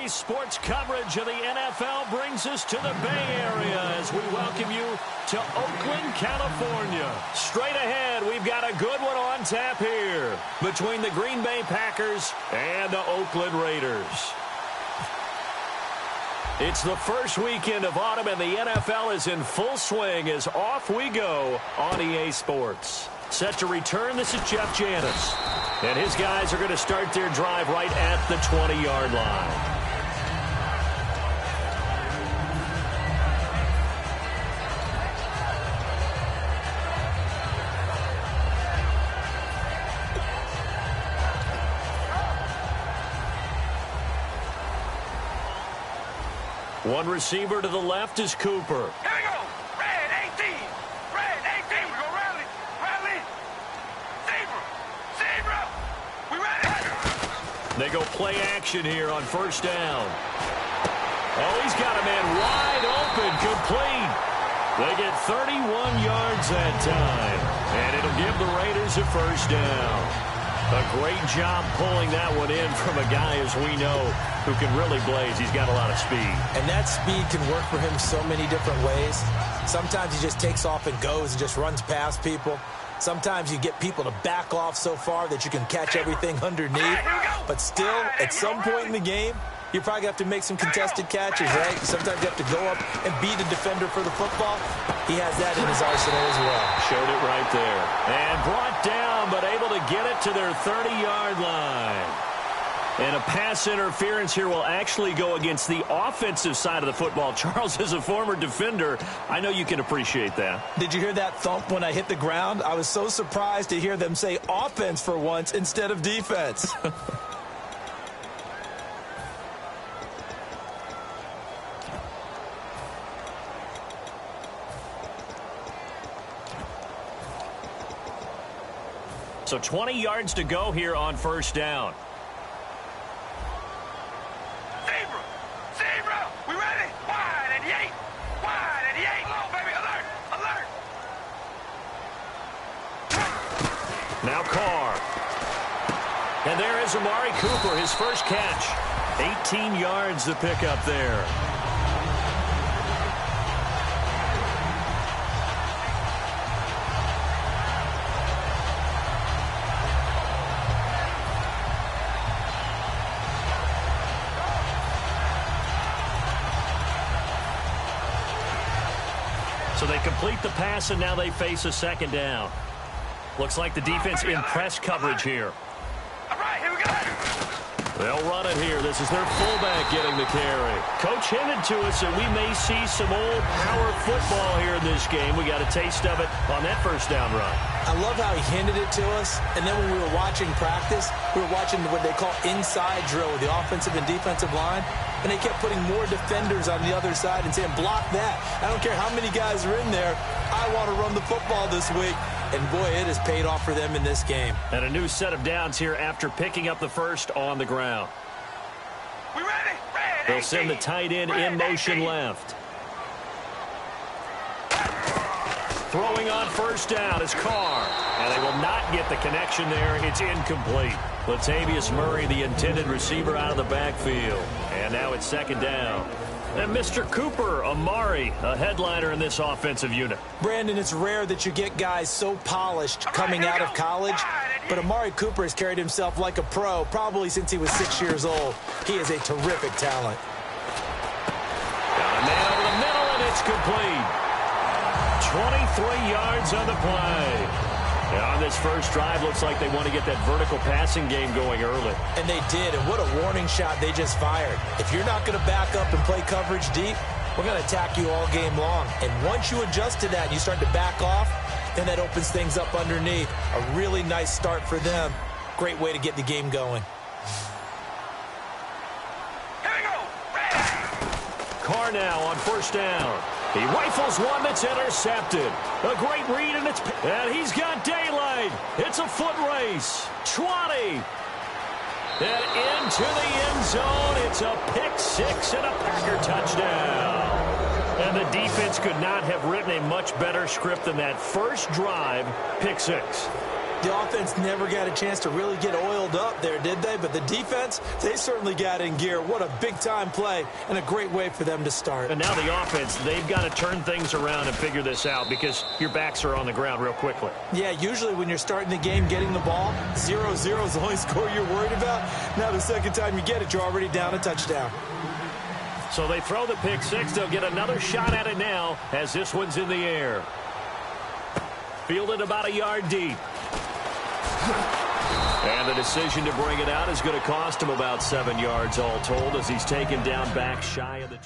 Daily sports coverage of the NFL brings us to the Bay Area as we welcome you to Oakland, California. Straight ahead, we've got a good one on tap here between the Green Bay Packers and the Oakland Raiders. It's the first weekend of autumn, and the NFL is in full swing as off we go on EA Sports. Set to return, this is Jeff Janis. And his guys are going to start their drive right at the 20-yard line. One receiver to the left is Cooper. Here we go. Red 18. Red 18. We go rally. Rally. Zebra. We ready. They go play action here on first down. Oh, he's got a man wide open. Complete. They get 31 yards that time. And it'll give the Raiders a first down. A great job pulling that one in from a guy, as we know, who can really blaze. He's got a lot of speed. And that speed can work for him so many different ways. Sometimes he just takes off and goes and just runs past people. Sometimes you get people to back off so far that you can catch everything underneath. But still, at some point in the game, you probably have to make some contested catches, right? Sometimes you have to go up and beat a defender for the football. He has that in his arsenal as well. Showed it right there. And brought down, but able to get it to their 30-yard line. And a pass interference here will actually go against the offensive side of the football. Charles, as a former defender, I know you can appreciate that. Did you hear that thump when I hit the ground? I was so surprised to hear them say offense for once instead of defense. So 20 yards to go here on first down. Zebra. We ready. Wide at the 8. Wide at the 8. Oh, baby. Alert. Now Carr. And there is Amari Cooper, his first catch. 18 yards to pick up there. So they complete the pass, and now they face a second down. Looks like the defense in press coverage here. All right, here we go. They'll run it here. This is their fullback getting the carry. Coach hinted to us that we may see some old power football here in this game. We got a taste of it on that first down run. I love how he hinted it to us, and then when we were watching practice, we were watching what they call inside drill with the offensive and defensive line, and they kept putting more defenders on the other side and saying, block that. I don't care how many guys are in there. I want to run the football this week. And, boy, it has paid off for them in this game. And a new set of downs here after picking up the first on the ground. We ready? Red They'll send the tight end in motion 18. left. Throwing on first down is Carr. And they will not get the connection there. It's incomplete. Latavius Murray, the intended receiver, out of the backfield. And now it's second down. And Mr. Cooper, Amari, a headliner in this offensive unit. Brandon, it's rare that you get guys so polished coming out of college, but Amari Cooper has carried himself like a pro probably since he was 6 years old. He is a terrific talent. Got a man over the middle, and it's complete. 23 yards on the play. On this first drive, looks like they want to get that vertical passing game going early. And they did, and what a warning shot they just fired. If you're not going to back up and play coverage deep, we're going to attack you all game long. And once you adjust to that and you start to back off, then that opens things up underneath. A really nice start for them. Great way to get the game going. Here we go. Carr now on first down. He rifles one that's intercepted. A great read, and he's got daylight. It's a foot race. 20. And into the end zone. It's a pick six and a Packer touchdown. And the defense could not have written a much better script than that first drive, pick six. The offense never got a chance to really get oiled up there, did they? But the defense, they certainly got in gear. What a big-time play and a great way for them to start. And now the offense, they've got to turn things around and figure this out because your backs are on the ground real quickly. Yeah, usually when you're starting the game getting the ball, 0-0 is the only score you're worried about. Now the second time you get it, you're already down a touchdown. So they throw the pick six. They'll get another shot at it now as this one's in the air. Fielded about a yard deep. And the decision to bring it out is going to cost him about 7 yards all told as he's taken down back shy of the...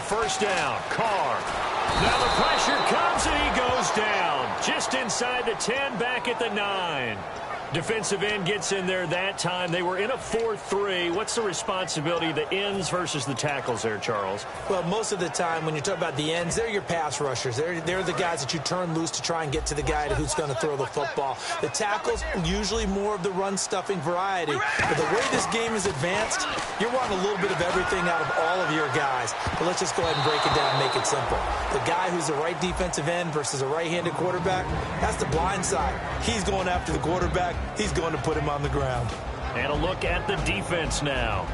First down, Carr. Now the pressure comes and he goes down. Just inside the 10, back at the 9. Defensive end gets in there that time. They were in a 4-3. What's the responsibility of the ends versus the tackles there, Charles? Well, most of the time when you talk about the ends, they're your pass rushers. They're the guys that you turn loose to try and get to the guy who's going to throw the football. The tackles, usually more of the run-stuffing variety. But the way this game is advanced, you're wanting a little bit of everything out of all of your guys. But let's just go ahead and break it down and make it simple. The guy who's the right defensive end versus a right-handed quarterback, that's the blind side. He's going after the quarterback. He's going to put him on the ground. And a look at the defense now.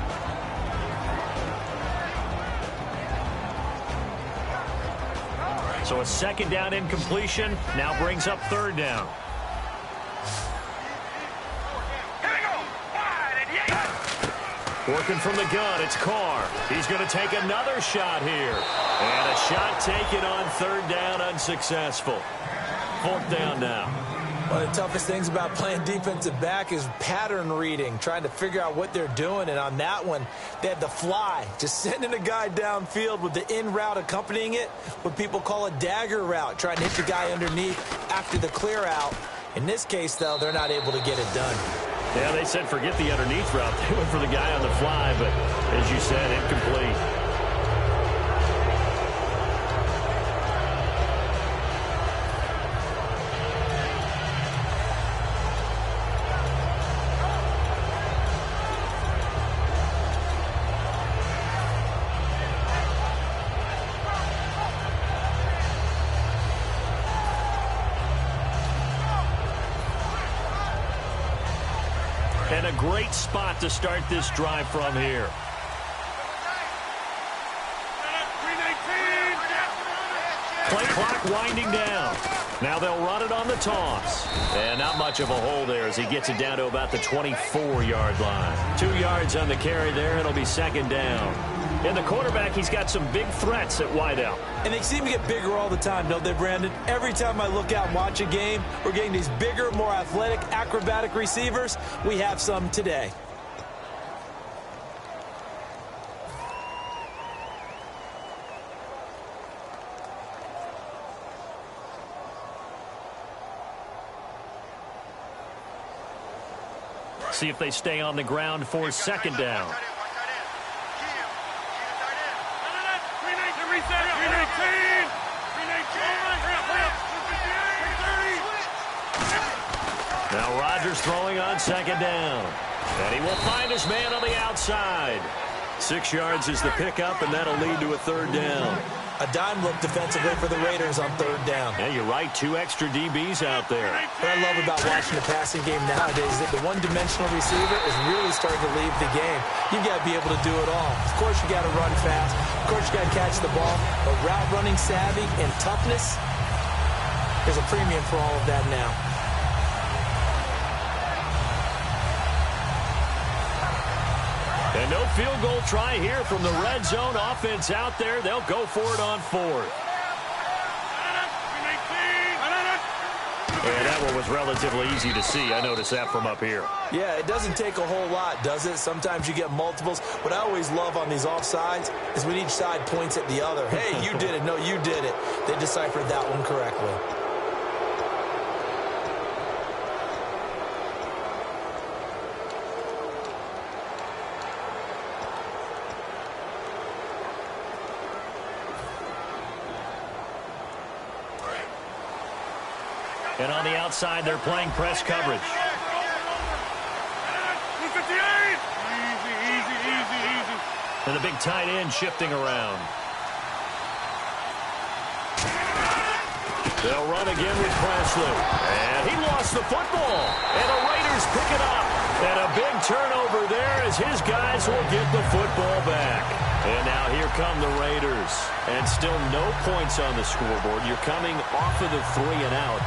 So a second down incompletion now brings up third down. Working from the gun, it's Carr. He's going to take another shot here. And a shot taken on third down, unsuccessful. Fourth down now. One of the toughest things about playing defensive back is pattern reading, trying to figure out what they're doing. And on that one, they had the fly, just sending a guy downfield with the in route accompanying it, what people call a dagger route, trying to hit the guy underneath after the clear out. In this case, though, they're not able to get it done. Yeah, they said forget the underneath route. They went for the guy on the fly, but as you said, incomplete. And a great spot to start this drive from here. Play clock winding down. Now they'll run it on the toss. And not much of a hole there as he gets it down to about the 24-yard line. 2 yards on the carry there. It'll be second down. And the quarterback, he's got some big threats at wideout. And they seem to get bigger all the time, don't they, Brandon? Every time I look out and watch a game, we're getting these bigger, more athletic, acrobatic receivers. We have some today. See if they stay on the ground for second down. Now Rodgers throwing on second down. And he will find his man on the outside. 6 yards is the pickup, and that'll lead to a third down. A dime look defensively for the Raiders on third down. Yeah, you're right. 2 extra DBs out there. What I love about watching the passing game nowadays is that the one-dimensional receiver is really starting to leave the game. You've got to be able to do it all. Of course, you got to run fast. Of course, you got to catch the ball. But route running savvy and toughness, there's a premium for all of that now. And no field goal try here from the red zone. Offense out there. They'll go for it on fourth. And that one was relatively easy to see. I noticed that from up here. Yeah, it doesn't take a whole lot, does it? Sometimes you get multiples. What I always love on these offsides is when each side points at the other. Hey, you did it. No, you did it. They deciphered that one correctly. And on the outside, they're playing press coverage. And the big tight end shifting around. They'll run again with Presley. And he lost the football. And the Raiders pick it up. And a big turnover there as his guys will get the football back. And now here come the Raiders. And still no points on the scoreboard. You're coming off of the 3 and out.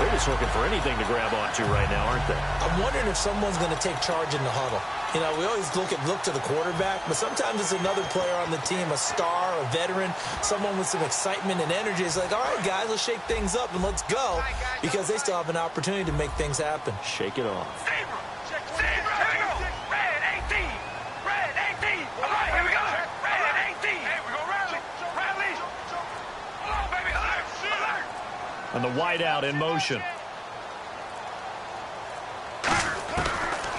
They're just looking for anything to grab onto right now, aren't they? I'm wondering if someone's going to take charge in the huddle. You know, we always look to the quarterback, but sometimes it's another player on the team, a star, a veteran, someone with some excitement and energy. It's like, all right, guys, let's shake things up and let's go, because they still have an opportunity to make things happen. Shake it off. And the wideout in motion.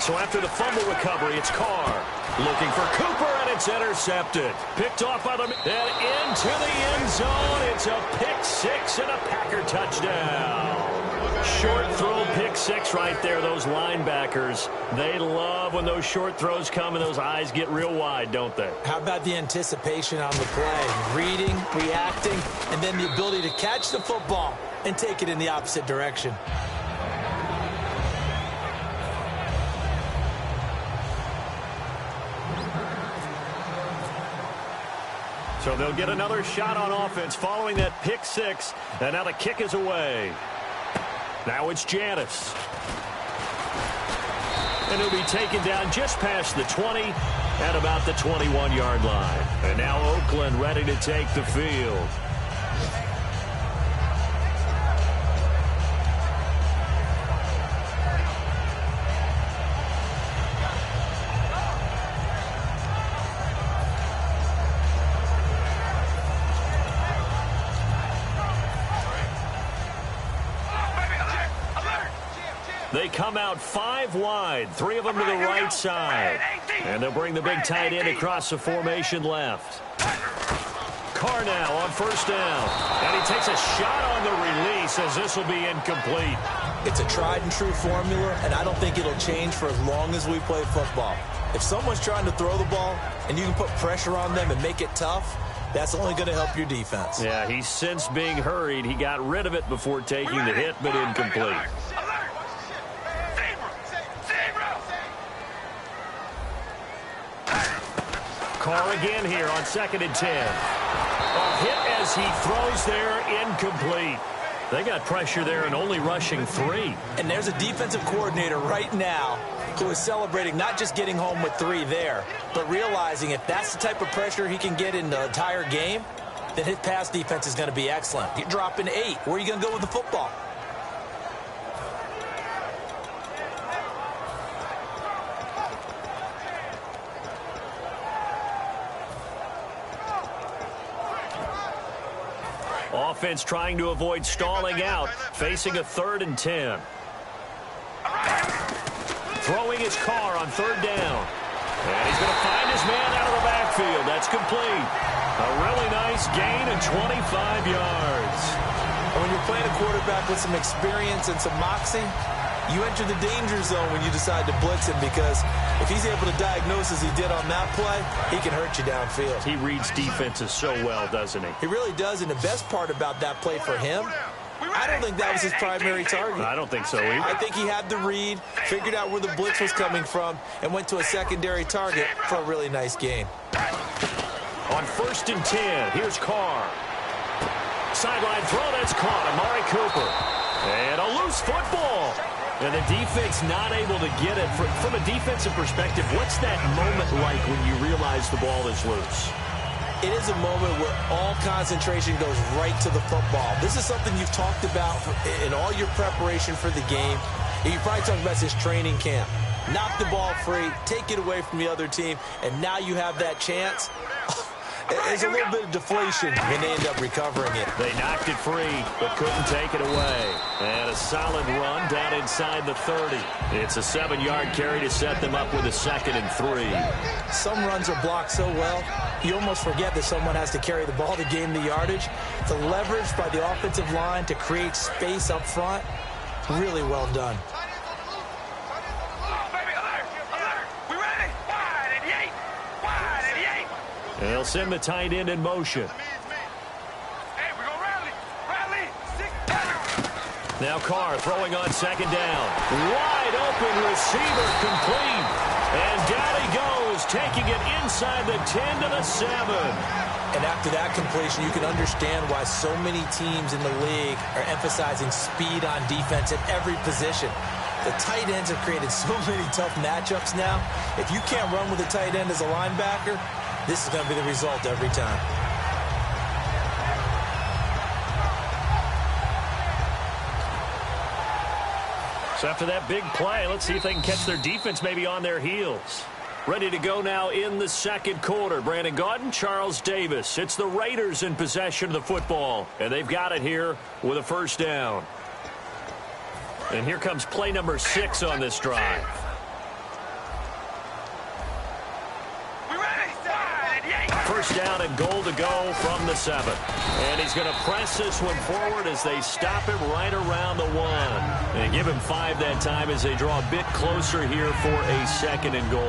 So after the fumble recovery, it's Carr. Looking for Cooper, and it's intercepted. Picked off by the... And into the end zone. It's a pick 6 and a Packer touchdown. Short throw pick 6 right there. Those linebackers, they love when those short throws come and those eyes get real wide, don't they? How about the anticipation on the play? Reading, reacting, and then the ability to catch the football and take it in the opposite direction. So they'll get another shot on offense following that pick 6. And now the kick is away. Now it's Janis. And he'll be taken down just past the 20 at about the 21-yard line. And now Oakland ready to take the field. They come out 5 wide, 3 of them to the right side. And they'll bring the big tight end across the formation left. Carr now on first down. And he takes a shot on the release as this will be incomplete. It's a tried and true formula, and I don't think it'll change for as long as we play football. If someone's trying to throw the ball and you can put pressure on them and make it tough, that's only going to help your defense. Yeah, he's since being hurried. He got rid of it before taking the hit, but incomplete. Carr again here on 2nd and 10. A hit as he throws there, incomplete. They got pressure there and only rushing 3. And there's a defensive coordinator right now who is celebrating not just getting home with 3 there, but realizing if that's the type of pressure he can get in the entire game, then his pass defense is going to be excellent. You're dropping 8. Where are you going to go with the football? Offense trying to avoid stalling out, facing a 3rd and 10. Throwing his Carr on 3rd down. And he's going to find his man out of the backfield. That's complete. A really nice gain of 25 yards. And when you're playing a quarterback with some experience and some moxie, you enter the danger zone when you decide to blitz him, because if he's able to diagnose as he did on that play, he can hurt you downfield. He reads defenses so well, doesn't he? He really does, and the best part about that play for him, I don't think that was his primary target. I don't think so either. I think he had the read, figured out where the blitz was coming from, and went to a secondary target for a really nice gain. On 1st and 10, here's Carr. Sideline throw, that's caught. Amari Cooper. And a loose football. And the defense not able to get it. From a defensive perspective, what's that moment like when you realize the ball is loose? It is a moment where all concentration goes right to the football. This is something you've talked about in all your preparation for the game. You probably talked about this training camp. Knock the ball free, take it away from the other team, and now you have that chance. There's a little bit of deflation when they end up recovering it. They knocked it free, but couldn't take it away. And a solid run down inside the 30. It's a 7-yard carry to set them up with a 2nd and 3. Some runs are blocked so well, you almost forget that someone has to carry the ball to gain the yardage. The leverage by the offensive line to create space up front, really well done. They'll send the tight end in motion. Hey, we're going to rally. Rally. Now Carr throwing on 2nd down. Wide open receiver complete. And down he goes, taking it inside the 10 to the 7. And after that completion, you can understand why so many teams in the league are emphasizing speed on defense at every position. The tight ends have created so many tough matchups now. If you can't run with a tight end as a linebacker, this is going to be the result every time. So after that big play, let's see if they can catch their defense maybe on their heels. Ready to go now in the 2nd quarter. Brandon Gaudin, Charles Davis. It's the Raiders in possession of the football, and they've got it here with a 1st down. And here comes play number 6 on this drive. First down and goal to go from the 7. And he's going to press this one forward as they stop him right around the 1. And give him 5 that time as they draw a bit closer here for a 2nd and goal.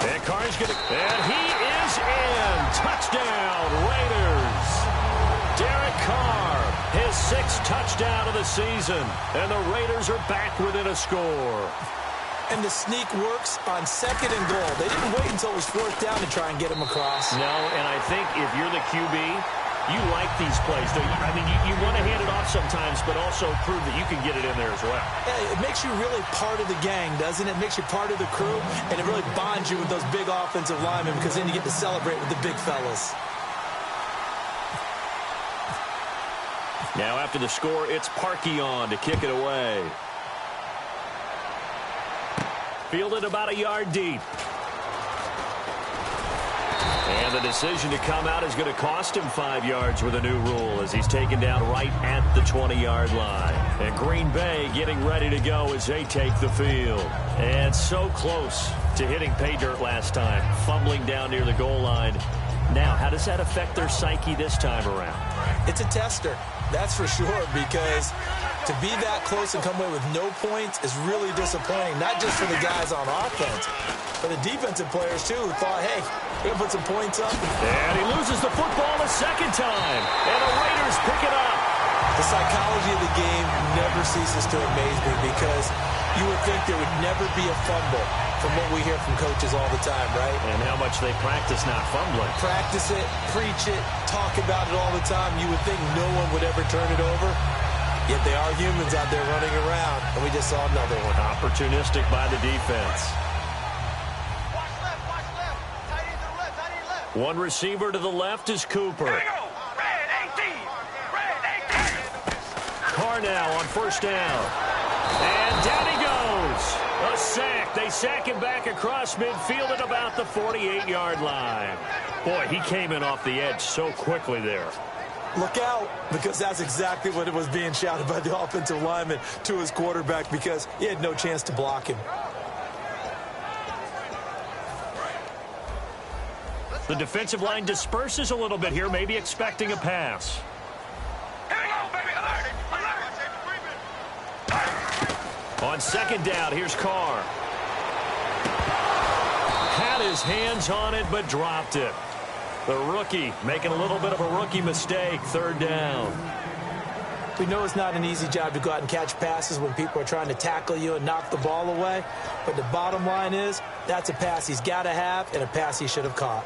And Carr's going to... And he is in. Touchdown, Raiders. Derek Carr, his 6th touchdown of the season. And the Raiders are back within a score. And the sneak works on 2nd and goal. They didn't wait until it was 4th down to try and get him across. No, and I think if you're the QB, you like these plays, don't you? I mean, you want to hand it off sometimes, but also prove that you can get it in there as well. Yeah, it makes you really part of the gang, doesn't it? It makes you part of the crew, and it really bonds you with those big offensive linemen because then you get to celebrate with the big fellas. Now after the score, it's Parkey on to kick it away. Fielded about a yard deep. And the decision to come out is going to cost him 5 yards with a new rule as he's taken down right at the 20-yard line. And Green Bay getting ready to go as they take the field. And so close to hitting pay dirt last time, fumbling down near the goal line. Now, how does that affect their psyche this time around? It's a tester, that's for sure, because to be that close and come away with no points is really disappointing, not just for the guys on offense, but the defensive players, too, who thought, hey, we're going to put some points up. And he loses the football a 2nd time, and the Raiders pick it up. The psychology of the game never ceases to amaze me because you would think there would never be a fumble from what we hear from coaches all the time, right? And how much they practice not fumbling. Practice it, preach it, talk about it all the time. You would think no one would ever turn it over. Yet they are humans out there running around, and we just saw another one. Opportunistic by the defense. One receiver to the left is Cooper. Carr now on 1st down. And down he goes. A sack. They sack him back across midfield at about the 48-yard line. Boy, he came in off the edge so quickly there. Look out, because that's exactly what it was being shouted by the offensive lineman to his quarterback because he had no chance to block him. The defensive line disperses a little bit here, maybe expecting a pass. On 2nd down, here's Carr. Had his hands on it, but dropped it. The rookie making a little bit of a rookie mistake, 3rd down. We know it's not an easy job to go out and catch passes when people are trying to tackle you and knock the ball away. But the bottom line is, that's a pass he's got to have and a pass he should have caught.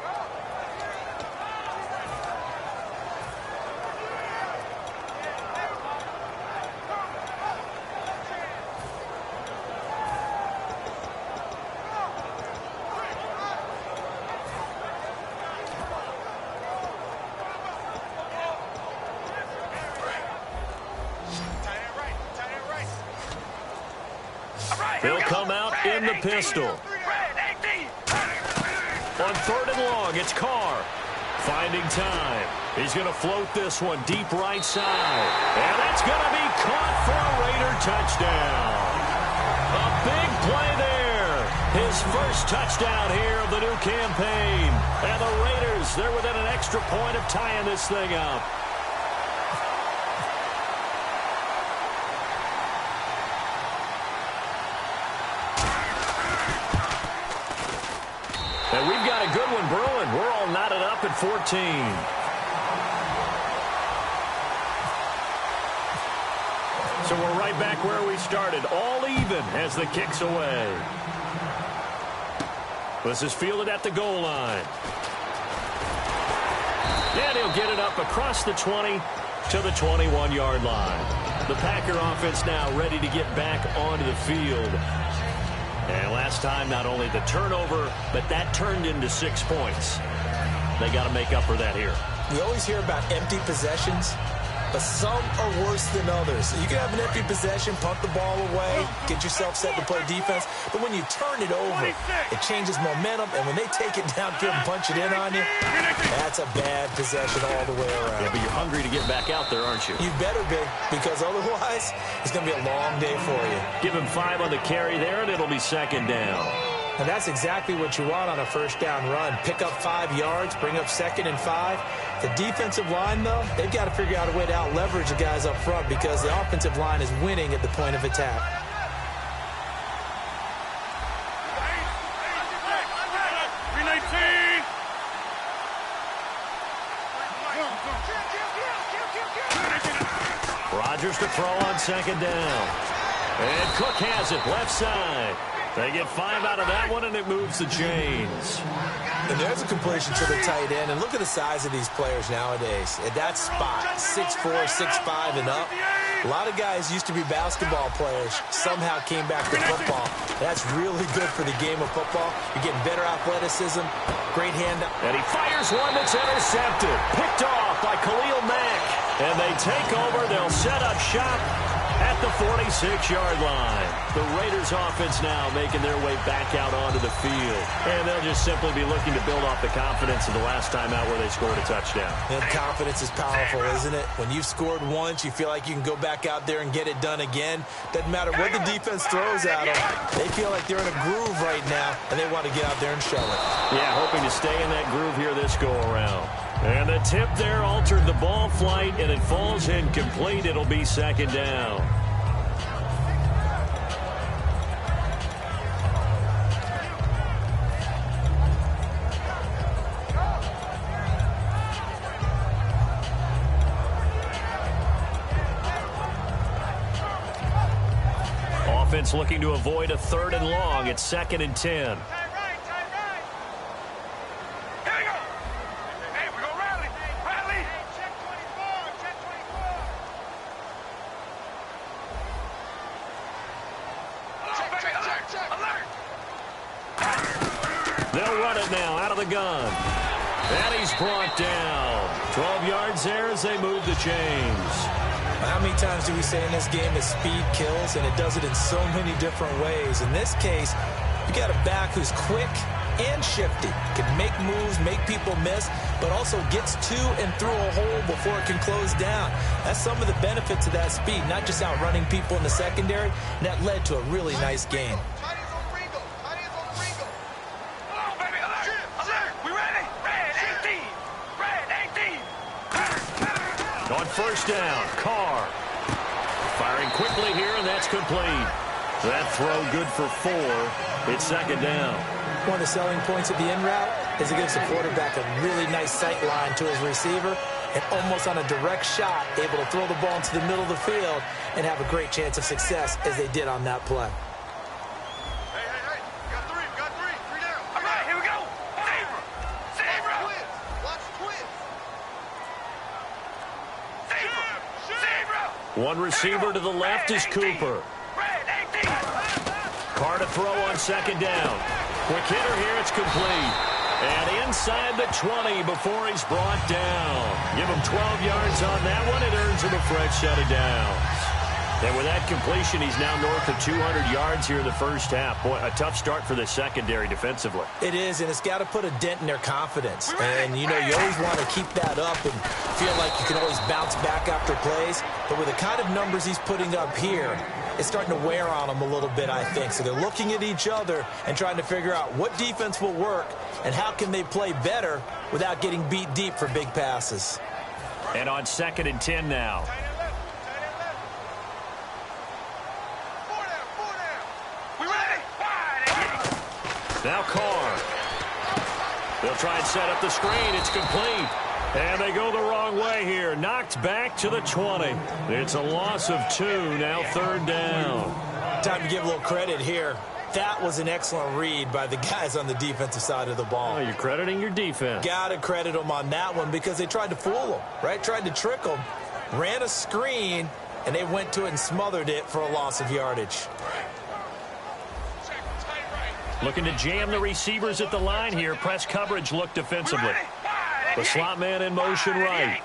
They'll come out in the pistol. On 3rd and long, it's Carr. Finding time. He's going to float this one deep right side. And that's going to be caught for a Raider touchdown. A big play there. His first touchdown here of the new campaign. And the Raiders, they're within an extra point of tying this thing up. And we've got a good one brewing. We're all knotted up at 14. So we're right back where we started, all even as the kick's away. This is fielded at the goal line. And he'll get it up across the 20 to the 21-yard line. The Packer offense now ready to get back onto the field. And last time, not only the turnover, but that turned into 6 points. They got to make up for that here. We always hear about empty possessions, but some are worse than others. You can have an empty possession, punt the ball away, get yourself set to play defense, but when you turn it over, it changes momentum, and when they take it downfield and punch it in on you, that's a bad possession all the way around. Yeah, but you're hungry to get back out there, aren't you? You better be, because otherwise, it's going to be a long day for you. Give him 5 on the carry there, and it'll be 2nd down. And that's exactly what you want on a 1st down run. Pick up 5 yards, bring up 2nd and 5. The defensive line, though, they've got to figure out a way to out-leverage the guys up front because the offensive line is winning at the point of attack. Rodgers to throw on 2nd down. And Cook has it, left side. They get 5 out of that one, and it moves the chains. And there's a completion to the tight end. And look at the size of these players nowadays. At that spot, 6'4", 6'5", and up. A lot of guys used to be basketball players, somehow came back to football. That's really good for the game of football. You're getting better athleticism, great hand. And he fires one that's intercepted. Picked off by Khalil Mack. And they take over. They'll set up shop at the 46-yard line. The Raiders offense now making their way back out onto the field. And they'll just simply be looking to build off the confidence of the last time out where they scored a touchdown. And confidence is powerful, isn't it? When you've scored once, you feel like you can go back out there and get it done again. Doesn't matter what the defense throws at them. They feel like they're in a groove right now, and they want to get out there and show it. Yeah, hoping to stay in that groove here this go-around. And the tip there altered the ball flight, and it falls incomplete. It'll be 2nd down. Offense looking to avoid a 3rd and long. It's 2nd and 10. They'll run it now out of the gun. And he's brought down. 12 yards there as they move the chains. How many times do we say in this game that speed kills, and it does it in so many different ways? In this case, you got a back who's quick and shifty, can make moves, make people miss, but also gets to and through a hole before it can close down. That's some of the benefits of that speed, not just outrunning people in the secondary, and that led to a really nice game. On 1st down, Carr firing quickly here, and that's complete. That throw good for 4. It's 2nd down. One of the selling points of the in route is it gives the quarterback a really nice sight line to his receiver. and almost on a direct shot, able to throw the ball into the middle of the field and have a great chance of success as they did on that play. Hey. Got three. Three down. All right, here we go. Zebra. Watch twins. Zebra. One receiver to the left is Cooper. Carr to throw on second down. Quick hitter here, it's complete. And inside the 20 before he's brought down. Give him 12 yards on that one. It earns him a fresh set of downs. And with that completion, he's now north of 200 yards here in the first half. Boy, a tough start for the secondary defensively. It is, and it's got to put a dent in their confidence. And, you know, you always want to keep that up and feel like you can always bounce back after plays. But with the kind of numbers he's putting up here, it's starting to wear on them a little bit, I think. So they're looking at each other and trying to figure out what defense will work and how can they play better without getting beat deep for big passes. And on 2nd and 10 now. Now Carr. They'll try and set up the screen. It's complete. And they go the wrong way here. Knocked back to the 20. It's a loss of 2. Now 3rd down. Time to give a little credit here. That was an excellent read by the guys on the defensive side of the ball. Oh, you're crediting your defense. Got to credit them on that one because they tried to fool them, right? Tried to trick them. Ran a screen, and they went to it and smothered it for a loss of yardage. Looking to jam the receivers at the line here. Press coverage look defensively. The slot man in motion right.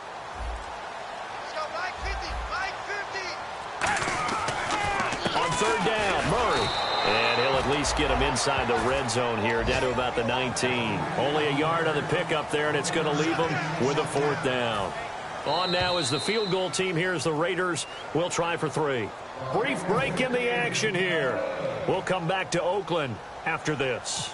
On 3rd down, Murray. And he'll at least get him inside the red zone here, down to about the 19. Only a yard on the pickup there, and it's going to leave him with a 4th down. On now is the field goal team. Here's the Raiders. We'll try for 3. Brief break in the action here. We'll come back to Oakland after this.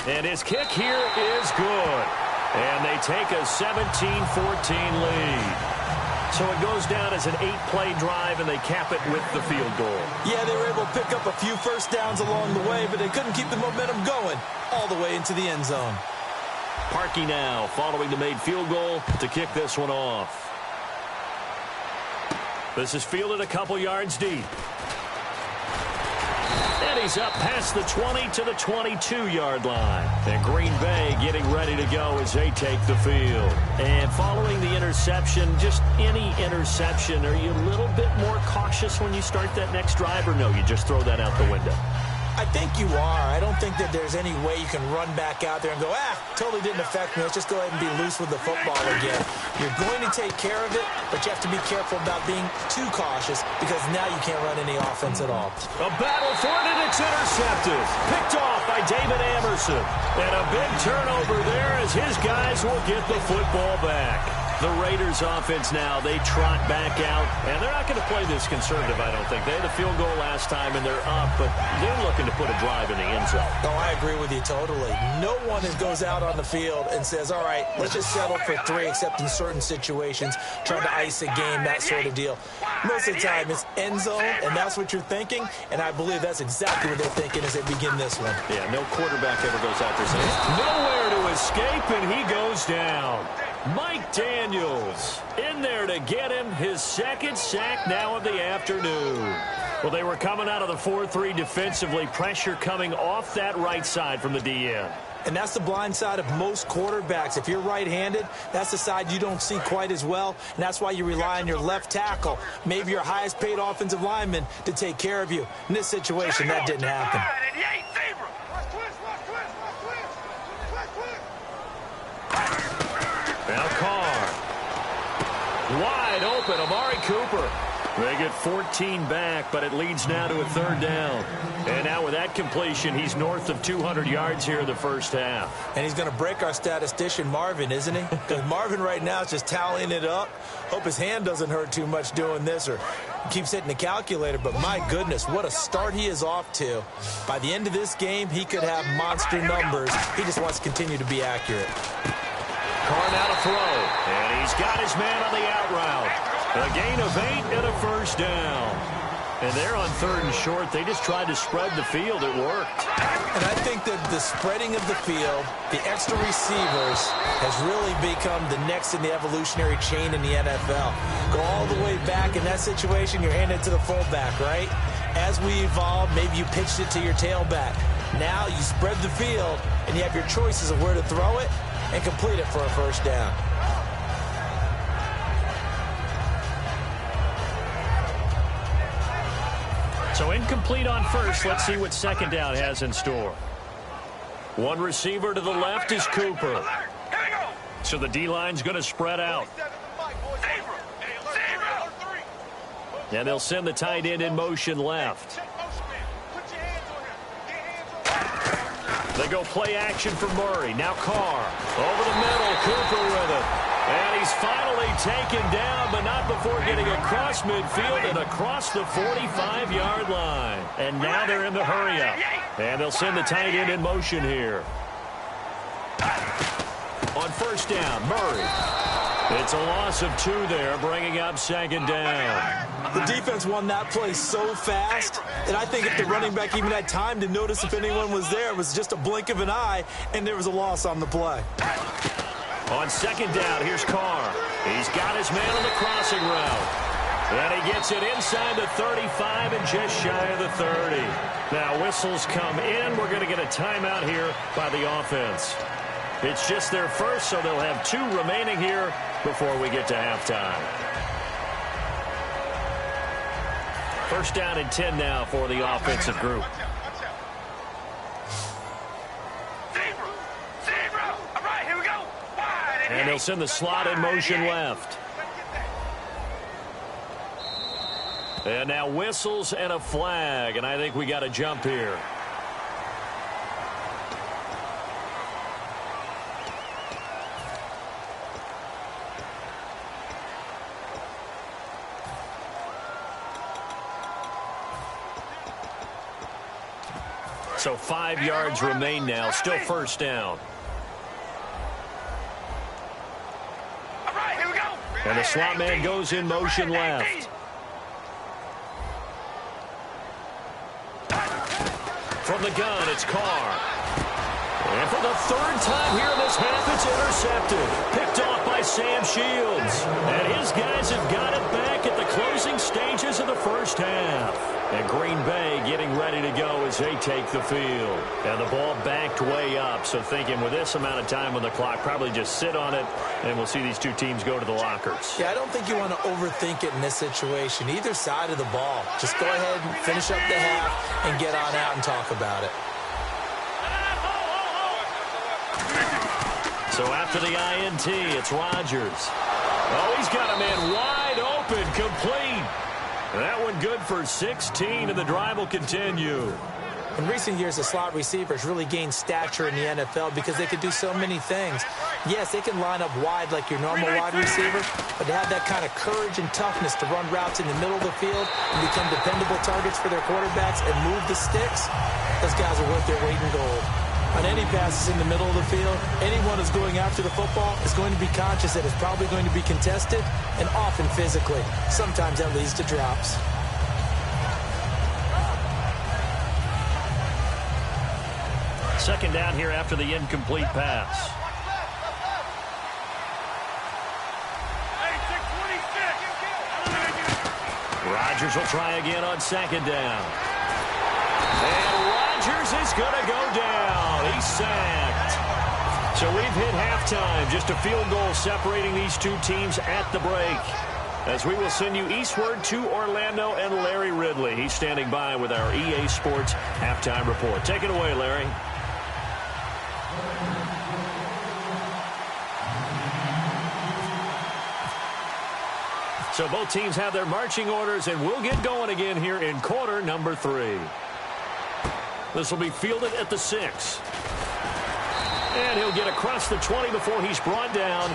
And his kick here is good. And they take a 17-14 lead. So it goes down as an 8-play drive, and they cap it with the field goal. Yeah, they were able to pick up a few first downs along the way, but they couldn't keep the momentum going all the way into the end zone. Parkey now following the made field goal to kick this one off. This is fielded a couple yards deep. And he's up past the 20 to the 22-yard line. And Green Bay getting ready to go as they take the field. And following the interception, just any interception, are you a little bit more cautious when you start that next drive, or no, you just throw that out the window? I think you are. I don't think that there's any way you can run back out there and go, totally didn't affect me. Let's just go ahead and be loose with the football again. You're going to take care of it, but you have to be careful about being too cautious because now you can't run any offense at all. A battle for it, and it's intercepted. Picked off by David Amerson. And a big turnover there as his guys will get the football back. The Raiders offense now, they trot back out, and they're not going to play this conservative, I don't think. They had a field goal last time, and they're up, but they're looking to put a drive in the end zone. Oh, I agree with you totally. No one goes out on the field and says, all right, let's just settle for 3, except in certain situations, trying to ice a game, that sort of deal. Most of the time, it's end zone, and that's what you're thinking, and I believe that's exactly what they're thinking as they begin this one. Yeah, no quarterback ever goes out there saying, nowhere to escape, and he goes down. Mike Daniels in there to get him his 2nd sack now of the afternoon. Well, they were coming out of the 4-3 defensively. Pressure coming off that right side from the DN. And that's the blind side of most quarterbacks. If you're right-handed, that's the side you don't see quite as well. And that's why you rely on your left tackle, maybe your highest-paid offensive lineman, to take care of you. In this situation, that didn't happen. Now Carr. Wide open, Amari Cooper. They get 14 back, but it leads now to a 3rd down. And now with that completion, he's north of 200 yards here in the first half. And he's going to break our statistician, Marvin, isn't he? Because Marvin right now is just tallying it up. Hope his hand doesn't hurt too much doing this, or keeps hitting the calculator. But my goodness, what a start he is off to. By the end of this game, he could have monster numbers. He just wants to continue to be accurate. Carr now to throw, and he's got his man on the out route. A gain of 8 and a first down. And they're on 3rd and short. They just tried to spread the field. It worked. And I think that the spreading of the field, the extra receivers, has really become the next in the evolutionary chain in the NFL. Go all the way back in that situation, you're handing it to the fullback, right? As we evolved, maybe you pitched it to your tailback. Now you spread the field, and you have your choices of where to throw it and complete it for a first down. So incomplete on first. Let's see what second down has in store. One receiver to the left is Cooper. So the D-line's going to spread out. And they'll send the tight end in motion left. They go play action for Murray. Now Carr. Over the middle, Cooper with it. And he's finally taken down, but not before getting across midfield and across the 45-yard line. And now they're in the hurry-up. And they'll send the tight end in motion here. On first down, Murray. It's a loss of 2 there, bringing up second down. The defense won that play so fast that I think if the running back even had time to notice if anyone was there, it was just a blink of an eye, and there was a loss on the play. On second down, here's Carr. He's got his man on the crossing route. And he gets it inside the 35 and just shy of the 30. Now whistles come in. We're going to get a timeout here by the offense. It's just their first, so they'll have 2 remaining here before we get to halftime. First down and 10 now for the offensive group. And they'll send the slot in motion left. And now whistles and a flag, and I think we got a jump here. So 5 yards remain now, still first down. And the slot man goes in motion left. From the gun, it's Carr. And for the 3rd time here in this half, it's intercepted. Picked off by Sam Shields. And his guys have got it back at the closing stages of the first half. And Green Bay getting ready to go as they take the field. And the ball backed way up. So thinking with this amount of time on the clock, probably just sit on it, and we'll see these 2 teams go to the lockers. Yeah, I don't think you want to overthink it in this situation. Either side of the ball. Just go ahead and finish up the half and get on out and talk about it. So after the INT, it's Rodgers. Oh, he's got a man wide open, complete. That one good for 16, and the drive will continue. In recent years, the slot receivers really gained stature in the NFL because they could do so many things. Yes, they can line up wide like your normal wide receiver, but to have that kind of courage and toughness to run routes in the middle of the field and become dependable targets for their quarterbacks and move the sticks, those guys are worth their weight in gold. On any passes in the middle of the field, anyone who's going after the football is going to be conscious that it's probably going to be contested, and often physically. Sometimes that leads to drops. Second down here after the incomplete pass. Rodgers will try again on second down. And Rodgers is going to go down. He's sacked. So we've hit halftime. Just a field goal separating these 2 teams at the break. As we will send you eastward to Orlando and Larry Ridley. He's standing by with our EA Sports halftime report. Take it away, Larry. So both teams have their marching orders, and we'll get going again here in quarter number 3. This will be fielded at the 6. And he'll get across the 20 before he's brought down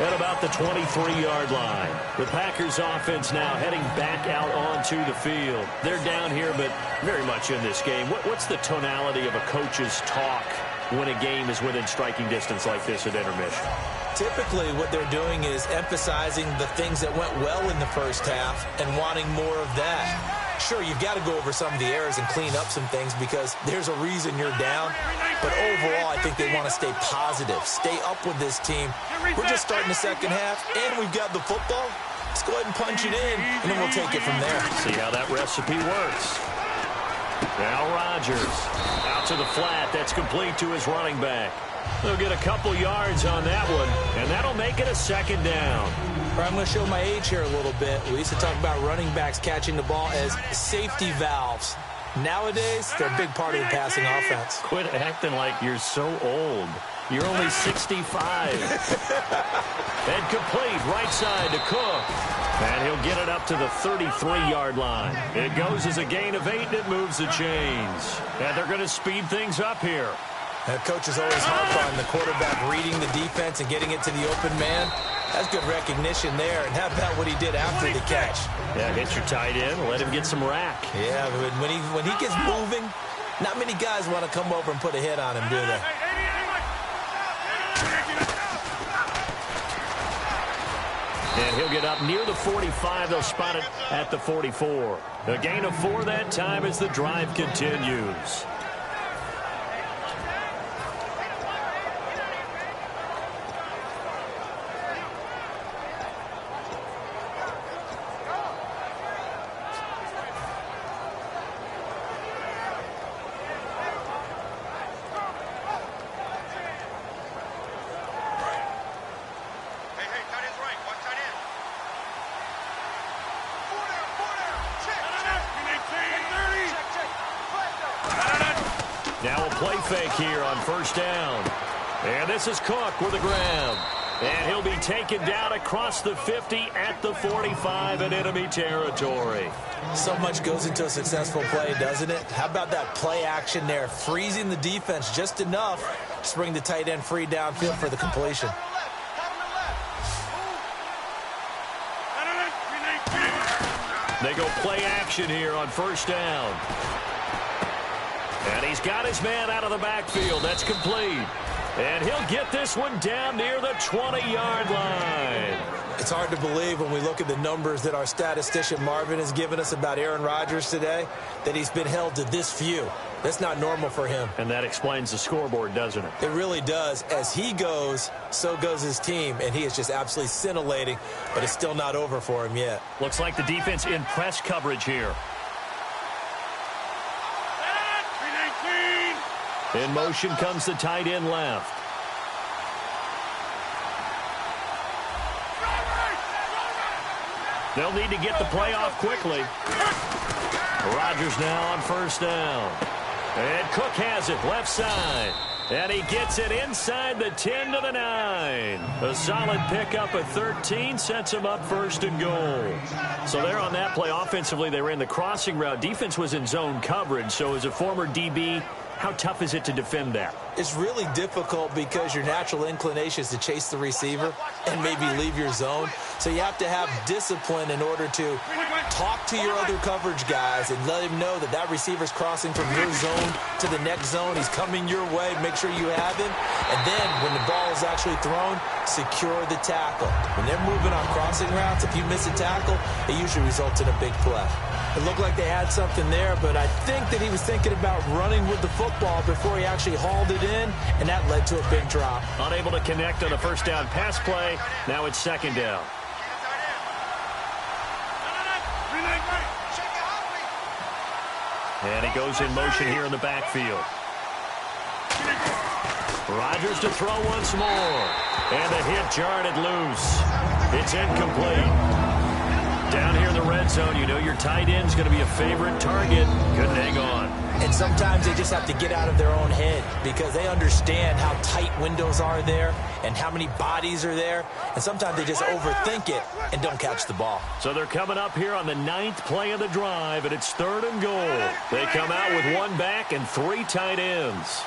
at about the 23-yard line. The Packers offense now heading back out onto the field. They're down here, but very much in this game. What's the tonality of a coach's talk when a game is within striking distance like this at intermission? Typically, what they're doing is emphasizing the things that went well in the first half and wanting more of that. Sure, you've got to go over some of the errors and clean up some things because there's a reason you're down. But overall, I think they want to stay positive, stay up with this team. We're just starting the second half, and we've got the football. Let's go ahead and punch it in, and then we'll take it from there. See how that recipe works. Now Rodgers out to the flat. That's complete to his running back. They'll get a couple yards on that one, and that'll make it a second down. I'm going to show my age here a little bit. We used to talk about running backs catching the ball as safety valves. Nowadays, they're a big part of the passing offense. Quit acting like you're so old. You're only 65. And complete right side to Cook. And he'll get it up to the 33-yard line. It goes as a gain of 8, and it moves the chains. And they're going to speed things up here. Coaches always harp on the quarterback reading the defense and getting it to the open man. That's good recognition there. And how about what he did after the catch? Yeah, hit your tight end. Let him get some rack. Yeah, but when he gets moving, not many guys want to come over and put a hit on him, do they? And he'll get up near the 45. They'll spot it at the 44. A gain of 4 that time as the drive continues. Now a play fake here on first down. And this is Cook with a grab. And he'll be taken down across the 50 at the 45 in enemy territory. So much goes into a successful play, doesn't it? How about that play action there, freezing the defense just enough to bring the tight end free downfield for the completion. They go play action here on first down. And he's got his man out of the backfield. That's complete. And he'll get this one down near the 20-yard line. It's hard to believe when we look at the numbers that our statistician Marvin has given us about Aaron Rodgers today, that he's been held to this few. That's not normal for him. And that explains the scoreboard, doesn't it? It really does. As he goes, so goes his team, and he is just absolutely scintillating, but it's still not over for him yet. Looks like the defense in press coverage here. In motion comes the tight end left. They'll need to get the play off quickly. Rodgers now on first down. And Cook has it left side. And he gets it inside the 10 to the 9. A solid pickup at 13 sets him up first and goal. So there on that play offensively, they ran the crossing route. Defense was in zone coverage. So as a former DB, how tough is it to defend that? It's really difficult because your natural inclination is to chase the receiver and maybe leave your zone. So you have to have discipline in order to talk to your other coverage guys and let him know that that receiver's crossing from your zone to the next zone. He's coming your way. Make sure you have him. And then when the ball is actually thrown, secure the tackle. When they're moving on crossing routes, if you miss a tackle, it usually results in a big play. It looked like they had something there, but I think that he was thinking about running with the football before he actually hauled it in, and that led to a big drop. Unable to connect on a first down pass play. Now it's second down. And he goes in motion here in the backfield. Rodgers to throw once more. And the hit jarred it loose. It's incomplete. Down here in the red zone, you know your tight end's going to be a favorite target. Couldn't hang on. And sometimes they just have to get out of their own head because they understand how tight windows are there and how many bodies are there. And sometimes they just overthink it and don't catch the ball. So they're coming up here on the 9th play of the drive, and it's 3rd and goal. They come out with 1 back and 3 tight ends.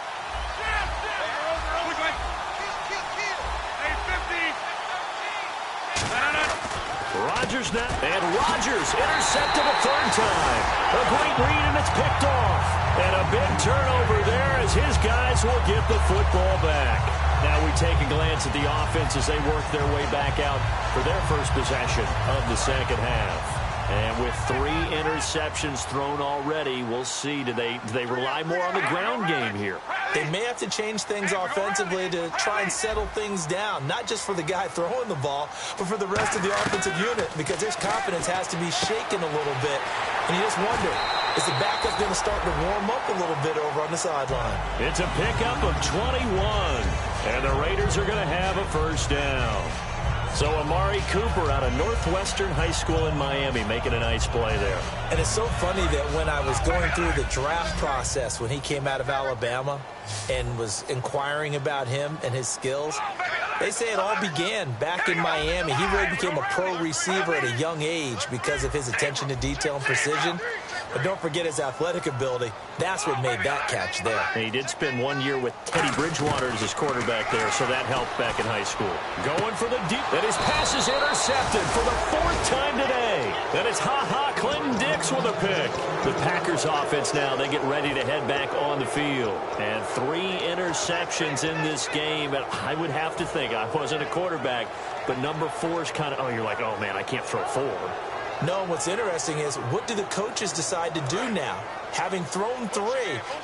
Rodgers now, and Rodgers intercepted a 3rd time. A great read, and it's picked off. And a big turnover there as his guys will get the football back. Now we take a glance at the offense as they work their way back out for their first possession of the second half. And with 3 interceptions thrown already, we'll see. Do they rely more on the ground game here? They may have to change things offensively to try and settle things down, not just for the guy throwing the ball, but for the rest of the offensive unit, because his confidence has to be shaken a little bit. And you just wonder, is the backup going to start to warm up a little bit over on the sideline? It's a pickup of 21, and the Raiders are going to have a first down. So Amari Cooper out of Northwestern High School in Miami making a nice play there. And it's so funny that when I was going through the draft process when he came out of Alabama and was inquiring about him and his skills, they say it all began back in Miami. He really became a pro receiver at a young age because of his attention to detail and precision. But don't forget his athletic ability. That's what made that catch there. And he did spend 1 year with Teddy Bridgewater as his quarterback there, so that helped back in high school. Going for the deep. And his pass is intercepted for the 4th time today. And it's Clinton Dix with a pick. The Packers offense now, they get ready to head back on the field. And 3 interceptions in this game. And I would have to think, I wasn't a quarterback, but number 4 is kind of, you're like, oh, man, I can't throw 4. No, and what's interesting is, what do the coaches decide to do now? Having thrown 3,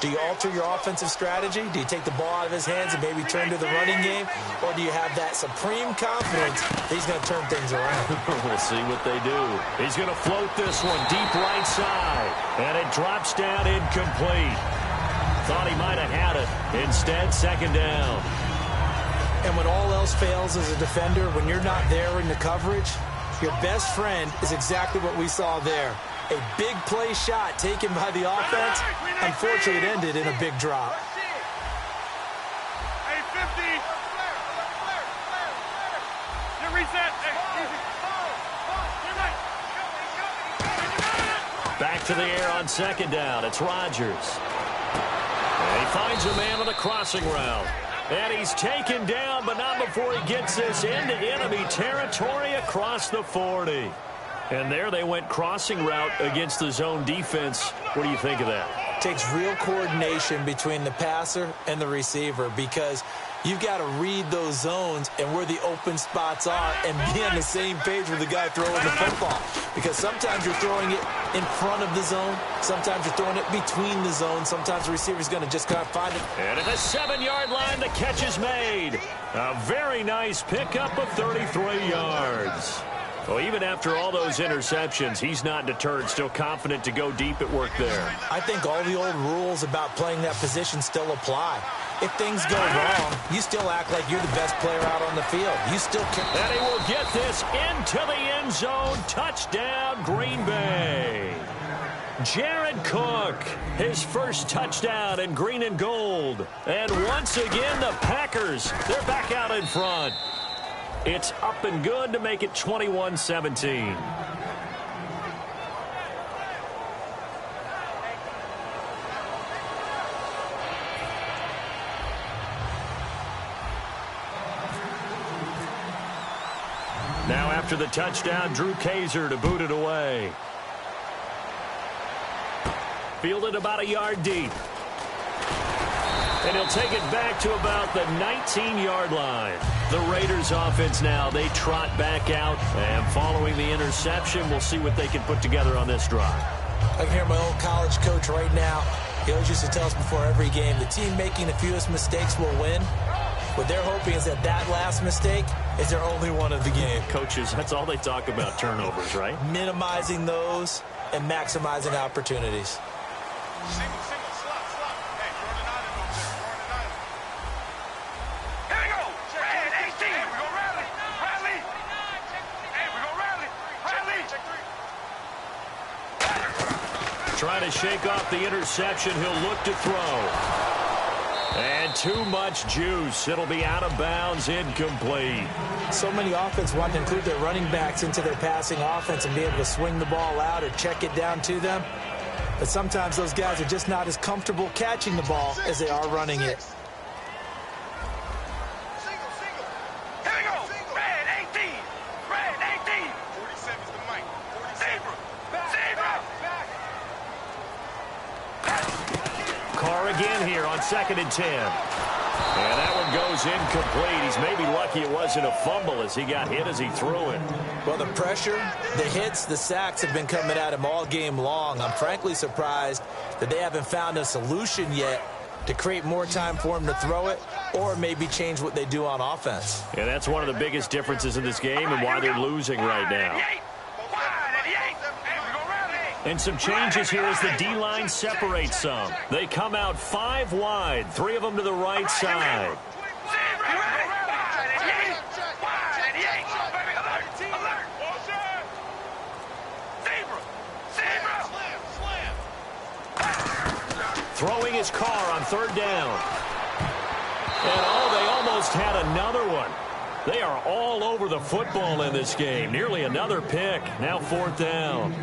do you alter your offensive strategy? Do you take the ball out of his hands and maybe turn to the running game? Or do you have that supreme confidence that he's going to turn things around? We'll see what they do. He's going to float this one deep right side. And it drops down incomplete. Thought he might have had it. Instead, 2nd down. And when all else fails as a defender, when you're not there in the coverage, your best friend is exactly what we saw there. A big play shot taken by the offense. Unfortunately, it ended in a big drop. Hey, 50. You reset. Back to the air on 2nd down. It's Rodgers. And he finds a man on the crossing route. And he's taken down, but not before he gets this into enemy territory across the 40. And there they went crossing route against the zone defense. What do you think of that? Takes real coordination between the passer and the receiver, because you've got to read those zones and where the open spots are and be on the same page with the guy throwing the football. Because sometimes you're throwing it in front of the zone. Sometimes you're throwing it between the zones. Sometimes the receiver's going to just kind of find it. And at the 7-yard line, the catch is made. A very nice pickup of 33 yards. Well, even after all those interceptions, he's not deterred, still confident to go deep at work there. I think all the old rules about playing that position still apply. If things go wrong, you still act like you're the best player out on the field. You still can. And he will get this into the end zone. Touchdown, Green Bay. Jared Cook, his first touchdown in green and gold. And once again, the Packers, they're back out in front. It's up and good to make it 21-17. Now after the touchdown, Drew Kaiser to boot it away. Fielded about a yard deep. And he'll take it back to about the 19-yard line. The Raiders offense now, they trot back out. And following the interception, we'll see what they can put together on this drive. I can hear my old college coach right now. He always used to tell us before every game, the team making the fewest mistakes will win. What they're hoping is that last mistake is their only one of the game. Coaches, that's all they talk about, turnovers, right? Minimizing those and maximizing opportunities. Single, slot. Hey, throw the 9 over there. Here we go. Red 18. Hey, we go rally. Hey, we go rally. Check 3. Trying to shake off the interception. He'll look to throw. And too much juice. It'll be out of bounds, incomplete. So many offense want to include their running backs into their passing offense and be able to swing the ball out or check it down to them. But sometimes those guys are just not as comfortable catching the ball as they are running it. Single. Here we go. Red 18. 47's the mic. Zebra. Carr again here on 2nd and 10. And that one goes incomplete. He's maybe lucky it wasn't a fumble as he got hit as he threw it. Well, the pressure, the hits, the sacks have been coming at him all game long. I'm frankly surprised that they haven't found a solution yet to create more time for him to throw it or maybe change what they do on offense. And that's one of the biggest differences in this game and why they're losing right now. And some changes here as the D-line separates some. They come out 5 wide, 3 of them to the right side. Throwing his car on 3rd down. And they almost had another one. They are all over the football in this game. Nearly another pick. Now 4th down.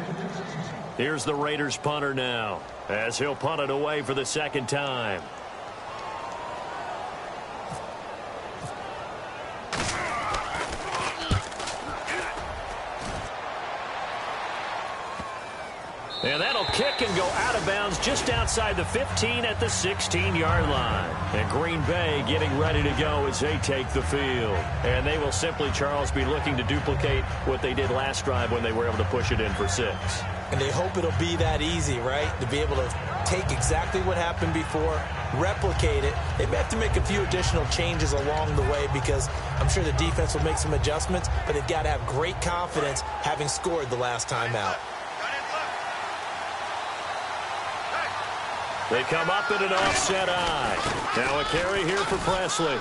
Here's the Raiders punter now as he'll punt it away for the 2nd time. And that'll kick and go out of bounds just outside the 15 at the 16-yard line. And Green Bay getting ready to go as they take the field. And they will simply, Charles, be looking to duplicate what they did last drive when they were able to push it in for 6. And they hope it'll be that easy, right? To be able to take exactly what happened before, replicate it. They may have to make a few additional changes along the way because I'm sure the defense will make some adjustments, but they've got to have great confidence having scored the last time out. They come up in an offset eye. Now a carry here for Presley.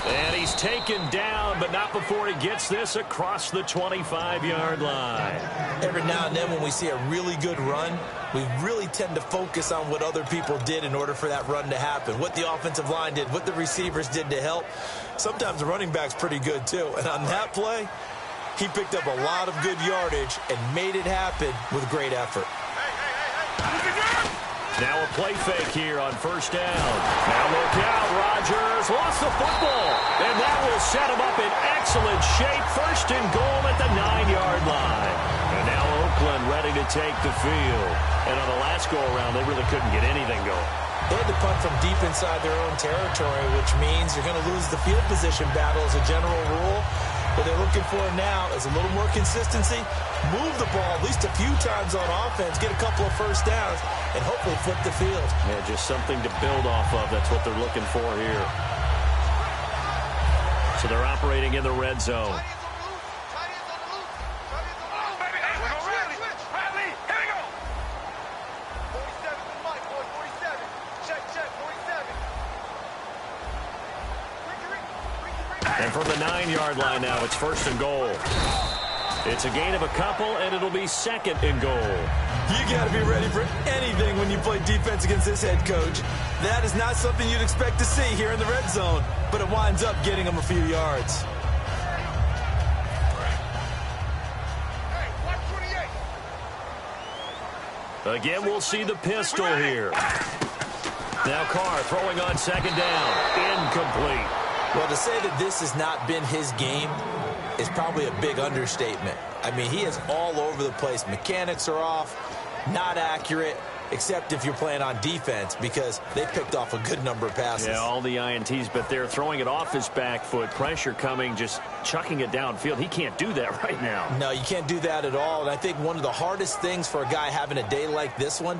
And he's taken down, but not before he gets this across the 25-yard line. Every now and then when we see a really good run, we really tend to focus on what other people did in order for that run to happen. What the offensive line did, what the receivers did to help. Sometimes the running back's pretty good too. And on that play, he picked up a lot of good yardage and made it happen with great effort. Now a play fake here on 1st down. Now look out, Rodgers lost the football. And that will set him up in excellent shape. 1st and goal at the 9-yard line. And now Oakland ready to take the field. And on the last go-around, they really couldn't get anything going. They had to punt from deep inside their own territory, which means you're going to lose the field position battle as a general rule. What they're looking for now is a little more consistency, move the ball at least a few times on offense, get a couple of 1st downs, and hopefully flip the field. Yeah, just something to build off of. That's what they're looking for here. So they're operating in the red zone. And from the 9-yard line now, it's 1st and goal. It's a gain of a couple, and it'll be 2nd and goal. You got to be ready for anything when you play defense against this head coach. That is not something you'd expect to see here in the red zone, but it winds up getting them a few yards. Again, we'll see the pistol here. Now Carr throwing on 2nd down. Incomplete. Well, to say that this has not been his game is probably a big understatement. I mean, he is all over the place. Mechanics are off, not accurate, except if you're playing on defense because they picked off a good number of passes. Yeah, all the INTs, but they're throwing it off his back foot. Pressure coming, just chucking it downfield. He can't do that right now. No, you can't do that at all. And I think one of the hardest things for a guy having a day like this one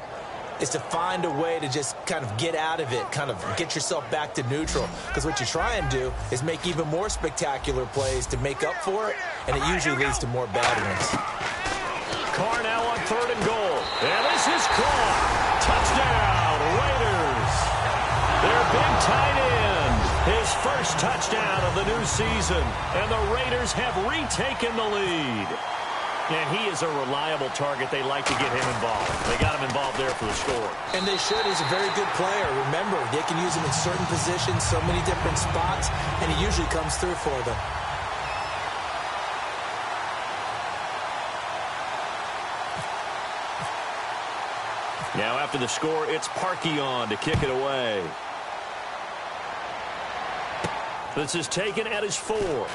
is to find a way to just kind of get out of it, kind of get yourself back to neutral. Because what you try and do is make even more spectacular plays to make up for it, and it usually leads to more bad ones. Carr now on 3rd and goal. And this is caught. Touchdown, Raiders. Their big tight end. His 1st touchdown of the new season. And the Raiders have retaken the lead. And he is a reliable target. They like to get him involved. They got him involved there for the score. And they should. He's a very good player. Remember, they can use him in certain positions, so many different spots, and he usually comes through for them. Now after the score, it's Parkey on to kick it away. This is taken at his 4.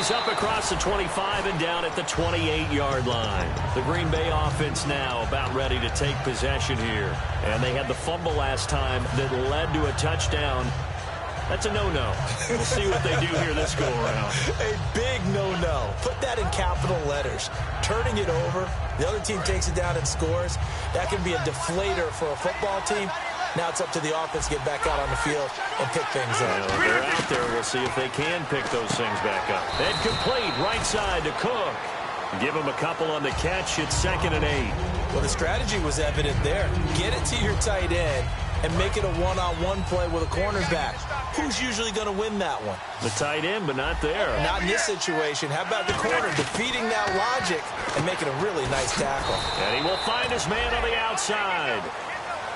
He's up across the 25 and down at the 28-yard line. The Green Bay offense now about ready to take possession here. And they had the fumble last time that led to a touchdown. That's a no-no. We'll see what they do here this go-around. A big no-no. Put that in capital letters. Turning it over, the other team takes it down and scores. That can be a deflator for a football team. Now it's up to the offense to get back out on the field and pick things up. Well, they're out there. We'll see if they can pick those things back up. And complete right side to Cook. Give him a couple on the catch. It's 2nd and 8. Well, the strategy was evident there. Get it to your tight end and make it a one-on-one play with a cornerback. Who's usually going to win that one? The tight end, but not there. Not in this situation. How about the corner defeating that logic and making a really nice tackle? And he will find his man on the outside.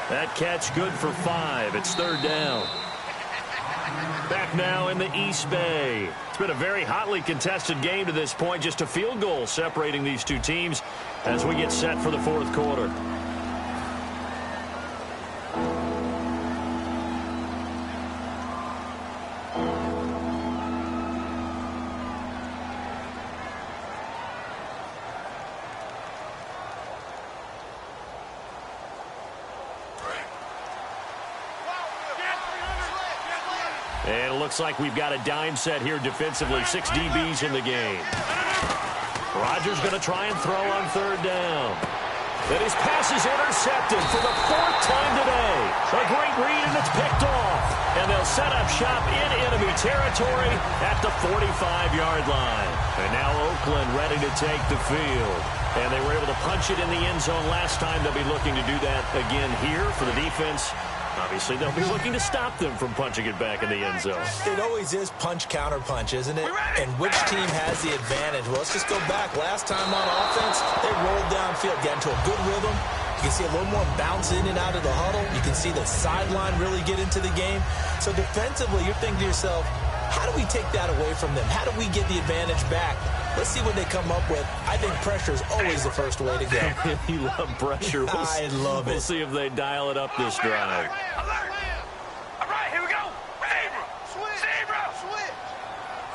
That catch good for 5. It's 3rd down. Back now in the East Bay. It's been a very hotly contested game to this point. Just a field goal separating these two teams as we get set for the 4th quarter. And it looks like we've got a dime set here defensively. 6 DBs in the game. Rodgers going to try and throw on 3rd down. And his pass is intercepted for the 4th time today. A great read, and it's picked off. And they'll set up shop in enemy territory at the 45-yard line. And now Oakland ready to take the field. And they were able to punch it in the end zone last time. They'll be looking to do that again here for the defense. Obviously, they'll be looking to stop them from punching it back in the end zone. It always is punch, counter punch, isn't it? And which team has the advantage? Well, let's just go back. Last time on offense, they rolled downfield, got into a good rhythm. You can see a little more bounce in and out of the huddle. You can see the sideline really get into the game. So defensively, you're thinking to yourself, how do we take that away from them? How do we get the advantage back? Let's see what they come up with. I think pressure is always the first way to go. You love pressure. I love it. We'll see if they dial it up this drive. Alert! All right, here we go. Zebra! Switch! Zebra! Switch!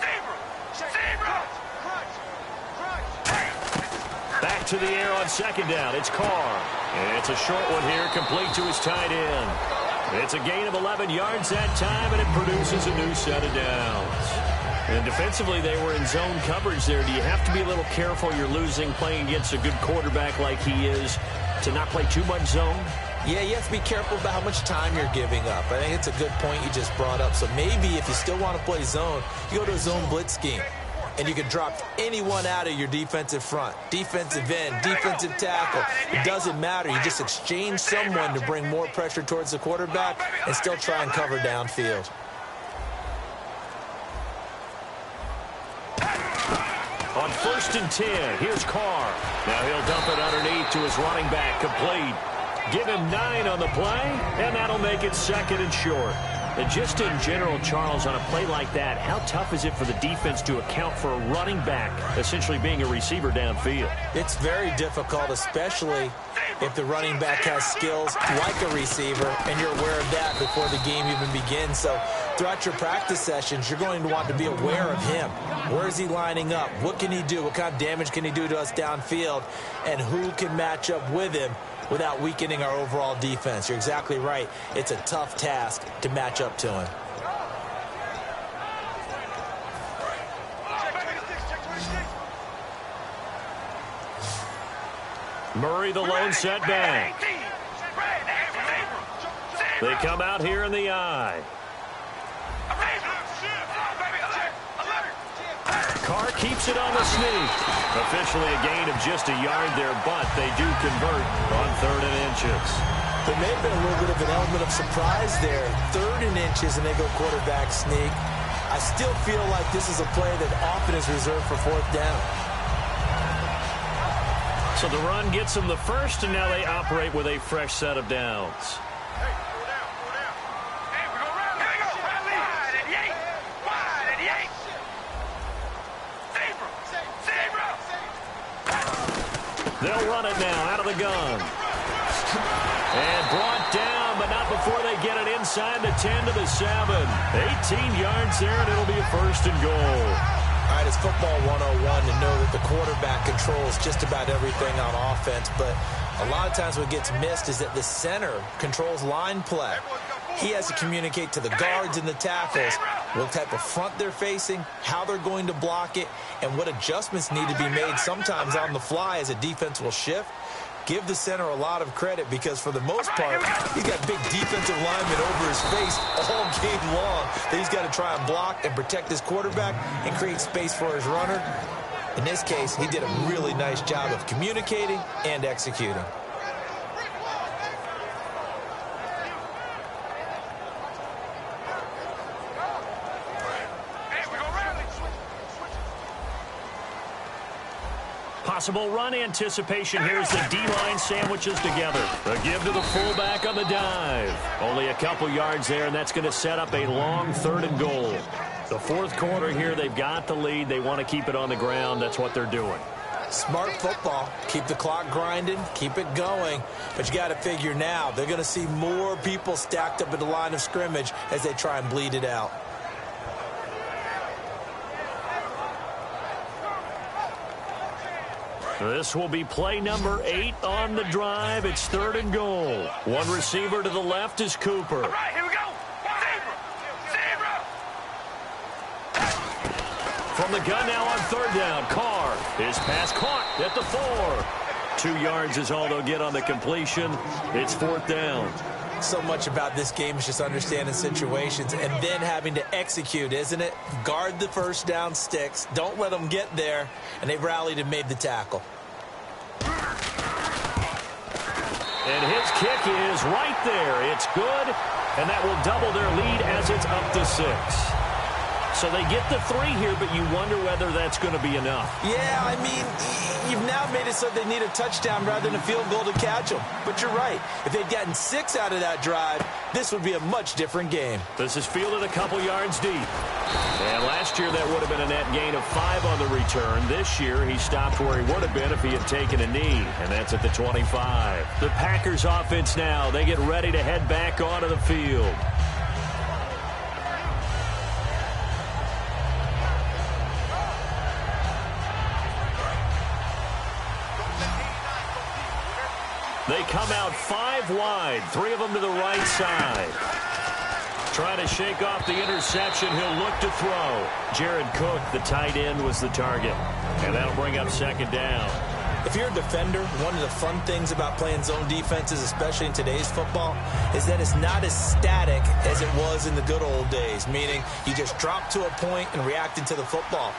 Zebra! Zebra! Crunch! Back to the air on 2nd down. It's Carr. And it's a short one here, complete to his tight end. It's a gain of 11 yards that time, and it produces a new set of downs. And defensively, they were in zone coverage there. Do you have to be a little careful? You're losing playing against a good quarterback like he is to not play too much zone? Yeah, you have to be careful about how much time you're giving up. I think it's a good point you just brought up. So maybe if you still want to play zone, you go to a zone blitz scheme. And you can drop anyone out of your defensive front. Defensive end, defensive tackle. It doesn't matter. You just exchange someone to bring more pressure towards the quarterback and still try and cover downfield. On 1st and 10, here's Carr. Now he'll dump it underneath to his running back, complete. Give him 9 on the play, and that'll make it 2nd and short. And just in general, Charles, on a play like that, how tough is it for the defense to account for a running back essentially being a receiver downfield? It's very difficult, especially if the running back has skills like a receiver, and you're aware of that before the game even begins. So throughout your practice sessions, you're going to want to be aware of him. Where is he lining up? What can he do? What kind of damage can he do to us downfield? And who can match up with him without weakening our overall defense? You're exactly right. It's a tough task to match up to him. Murray, the lone setback. They come out here in the eye. Carr keeps it on the sneak. Officially a gain of just a yard there, but they do convert on 3rd and inches. There may have been a little bit of an element of surprise there. 3rd and inches, and they go quarterback sneak. I still feel like this is a play that often is reserved for 4th down. So the run gets them the first, and now they operate with a fresh set of downs. They'll run it now out of the gun. And brought down, but not before they get it inside the 10 to the 7. 18 yards there, and it'll be a 1st and goal. I right? It's football 101 to know that the quarterback controls just about everything on offense, but a lot of times what gets missed is that the center controls line play. He has to communicate to the guards and the tackles what type of front they're facing, how they're going to block it, and what adjustments need to be made sometimes on the fly as a defense will shift. Give the center a lot of credit because for the most part, he's got big defensive linemen over his face all game long that he's got to try and block and protect his quarterback and create space for his runner. In this case, he did a really nice job of communicating and executing. Possible run anticipation. Here's the D-line sandwiches together. A give to the fullback on the dive. Only a couple yards there, and that's going to set up a long 3rd and goal. The 4th quarter here, they've got the lead. They want to keep it on the ground. That's what they're doing. Smart football. Keep the clock grinding. Keep it going. But you got to figure now, they're going to see more people stacked up at the line of scrimmage as they try and bleed it out. This will be play number 8 on the drive. It's 3rd and goal. One receiver to the left is Cooper. All right, here we go. Zebra. From the gun now on 3rd down. Carr. His pass caught at the 4. 2 yards is all they'll get on the completion. It's 4th down. So much about this game is just understanding situations and then having to execute, isn't it? Guard the first down sticks. Don't let them get there. And they rallied and made the tackle. And his kick is right there. It's good. And that will double their lead as it's up to 6. So they get the 3 here, but you wonder whether that's going to be enough. Yeah, I mean, you've now made it so they need a touchdown rather than a field goal to catch them. But you're right. If they'd gotten 6 out of that drive, this would be a much different game. This is fielded a couple yards deep. And last year that would have been a net gain of 5 on the return. This year he stopped where he would have been if he had taken a knee, and that's at the 25. The Packers offense now, they get ready to head back onto the field. They come out 5 wide, 3 of them to the right side. Trying to shake off the interception. He'll look to throw. Jared Cook, the tight end, was the target. And that'll bring up 2nd down. If you're a defender, one of the fun things about playing zone defenses, especially in today's football, is that it's not as static as it was in the good old days, meaning you just drop to a point and react into the football.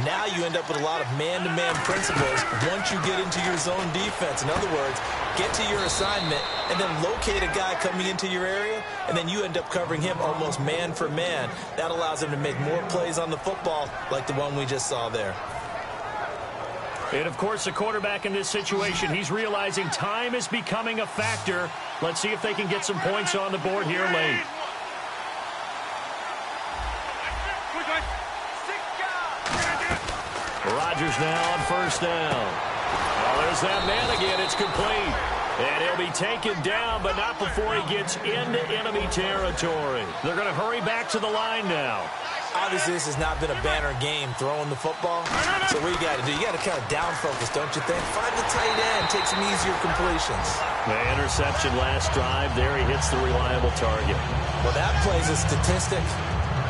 Now you end up with a lot of man-to-man principles once you get into your zone defense. In other words, get to your assignment and then locate a guy coming into your area, and then you end up covering him almost man for man. That allows him to make more plays on the football like the one we just saw there. And, of course, the quarterback in this situation, he's realizing time is becoming a factor. Let's see if they can get some points on the board here late. Rodgers now on 1st down. Oh, there's that man again. It's complete. And he'll be taken down, but not before he gets into enemy territory. They're going to hurry back to the line now. Obviously, this has not been a banner game throwing the football. So what you got to do, you got to kind of down focus, don't you think? Find the tight end, take some easier completions. The interception last drive. There he hits the reliable target. Well, that plays a statistic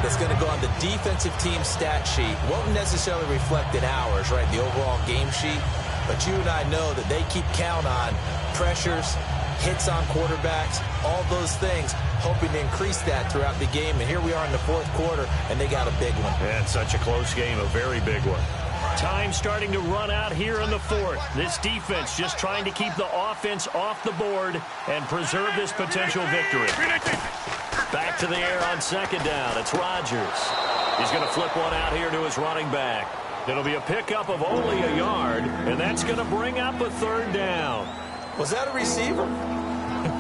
that's going to go on the defensive team stat sheet. Won't necessarily reflect in ours, right, the overall game sheet. But you and I know that they keep count on pressures, hits on quarterbacks, all those things, hoping to increase that throughout the game. And here we are in the 4th quarter, and they got a big one. Yeah, it's such a close game, a very big one. Time starting to run out here in the 4th. This defense just trying to keep the offense off the board and preserve this potential victory. Back to the air on 2nd down. It's Rodgers. He's going to flip one out here to his running back. It'll be a pickup of only a yard, and that's going to bring up a 3rd down. Was that a receiver?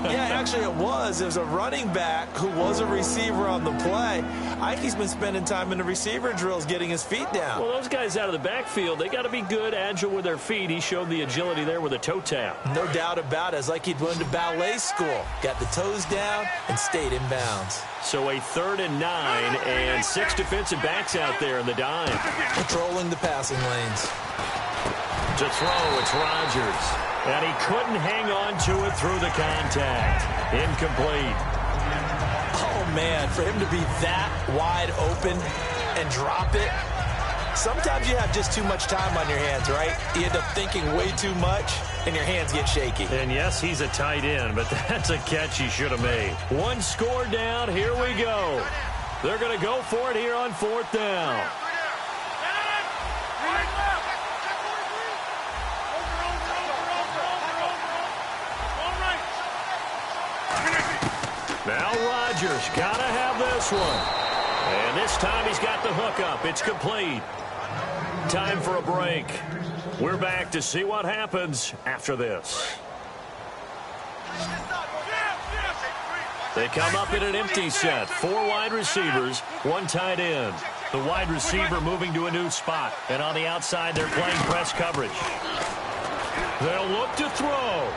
Yeah, actually it was. There's a running back who was a receiver on the play. I think he's been spending time in the receiver drills getting his feet down. Well, those guys out of the backfield, they got to be good, agile with their feet. He showed the agility there with a toe tap. No doubt about it. It's like he'd run to ballet school. Got the toes down and stayed in bounds. So a 3rd and 9 and 6 defensive backs out there in the dime. Patrolling the passing lanes. To throw, it's Rodgers. And he couldn't hang on to it through the contact. Incomplete. Oh, man, for him to be that wide open and drop it. Sometimes you have just too much time on your hands, right? You end up thinking way too much, and your hands get shaky. And, yes, he's a tight end, but that's a catch he should have made. One score down. Here we go. They're going to go for it here on 4th down. Now Rodgers got to have this one. And this time he's got the hook up. It's complete. Time for a break. We're back to see what happens after this. They come up in an empty set. 4 wide receivers, 1 tight end. The wide receiver moving to a new spot. And on the outside, they're playing press coverage. They'll look to throw.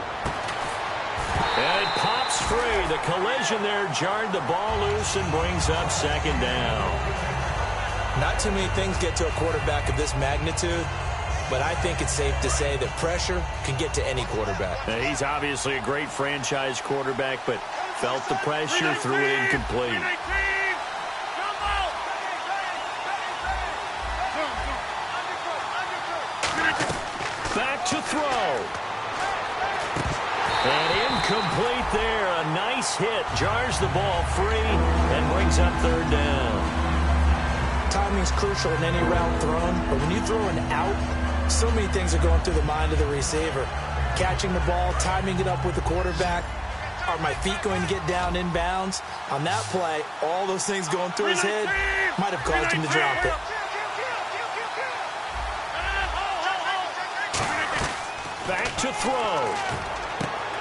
And it pops free. The collision there jarred the ball loose and brings up 2nd down. Not too many things get to a quarterback of this magnitude, but I think it's safe to say that pressure can get to any quarterback. Now, he's obviously a great franchise quarterback, but felt the pressure, threw it incomplete. Back to throw. And incomplete there. A nice hit. Jars the ball free and brings up 3rd down. Timing's crucial in any route thrown, but when you throw an out, so many things are going through the mind of the receiver. Catching the ball, timing it up with the quarterback. Are my feet going to get down in bounds? On that play, all those things going through his head might have caused him to drop it. Back to throw.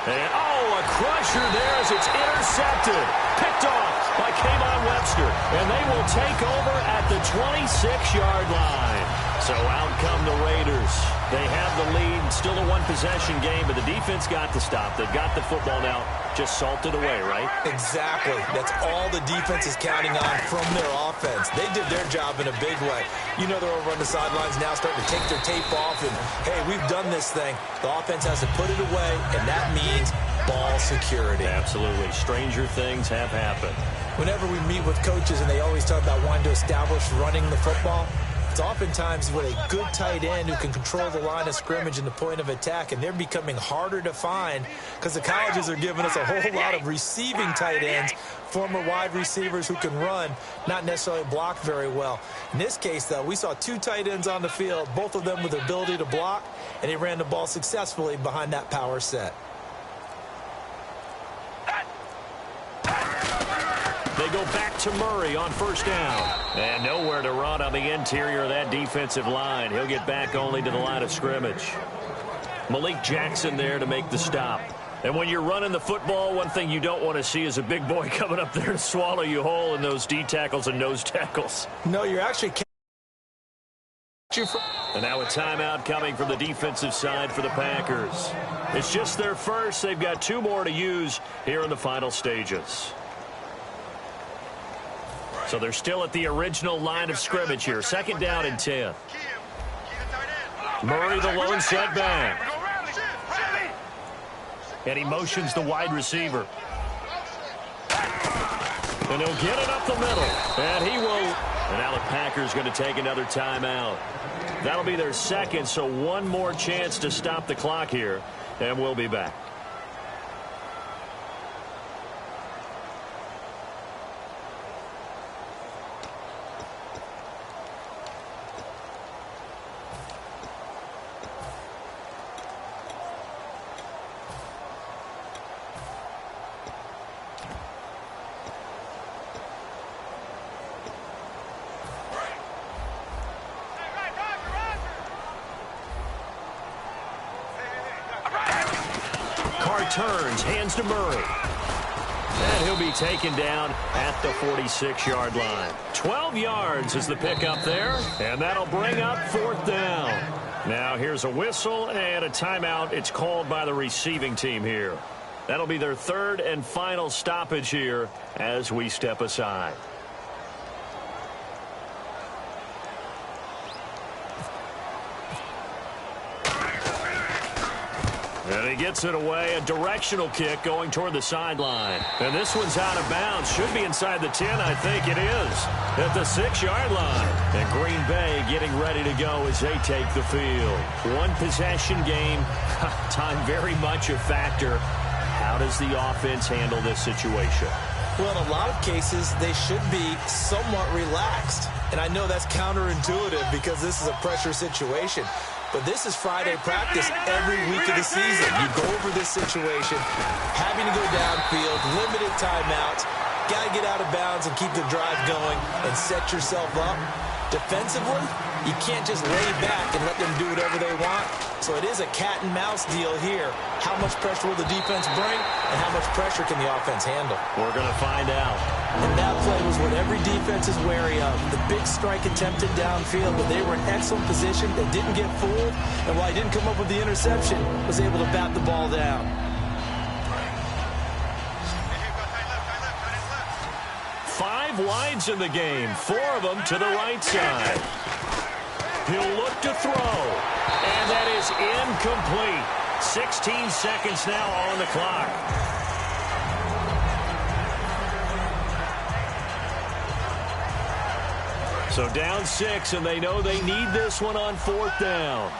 And, a crusher there as it's intercepted. Picked off by Kayvon Webster. And they will take over at the 26-yard line. So out come the Raiders. They have the lead. Still a one-possession game, but the defense got the stop. They've got the football now. Just salted away, right? Exactly. That's all the defense is counting on from their offense. They did their job in a big way. You know they're over on the sidelines now starting to take their tape off and, hey, we've done this thing. The offense has to put it away, and that means ball security. Absolutely. Stranger things have happened. Whenever we meet with coaches and they always talk about wanting to establish running the football, it's oftentimes with a good tight end who can control the line of scrimmage and the point of attack, and they're becoming harder to find because the colleges are giving us a whole lot of receiving tight ends, former wide receivers who can run, not necessarily block very well. In this case, though, we saw 2 tight ends on the field, both of them with the ability to block, and he ran the ball successfully behind that power set. They go back to Murray on 1st down. And nowhere to run on the interior of that defensive line. He'll get back only to the line of scrimmage. Malik Jackson there to make the stop. And when you're running the football, one thing you don't want to see is a big boy coming up there to swallow you whole in those D tackles and nose tackles. No, you're actually... And now a timeout coming from the defensive side for the Packers. It's just their first. They've got 2 more to use here in the final stages. So they're still at the original line of scrimmage here. 2nd down and 10. Murray the lone setback. And he motions the wide receiver. And he'll get it up the middle. And he will. And now the Packers going to take another timeout. That'll be their 2nd, so 1 more chance to stop the clock here. And we'll be back. returns, hands to Murray. And he'll be taken down at the 46-yard line. 12 yards is the pickup there, and that'll bring up 4th down. Now here's a whistle and a timeout. It's called by the receiving team here. That'll be their 3rd and final stoppage here as we step aside. And he gets it away, a directional kick going toward the sideline. And this one's out of bounds. Should be inside the 10, I think it is. At the 6-yard line. And Green Bay getting ready to go as they take the field. One possession game. Time very much a factor. How does the offense handle this situation? Well, in a lot of cases, they should be somewhat relaxed. And I know that's counterintuitive because this is a pressure situation. But this is Friday practice every week of the season. You go over this situation, having to go downfield, limited timeouts, got to get out of bounds and keep the drive going and set yourself up. Defensively, you can't just lay back and let them do whatever they want. So it is a cat-and-mouse deal here. How much pressure will the defense bring, and how much pressure can the offense handle? We're going to find out. And that play was what every defense is wary of. The big strike attempted downfield, but they were in excellent position. They didn't get fooled, and while he didn't come up with the interception, was able to bat the ball down. Five wides in the game, 4 of them to the right side. He'll look to throw, and that is incomplete. 16 seconds now on the clock. So down 6, and they know they need this one on 4th down.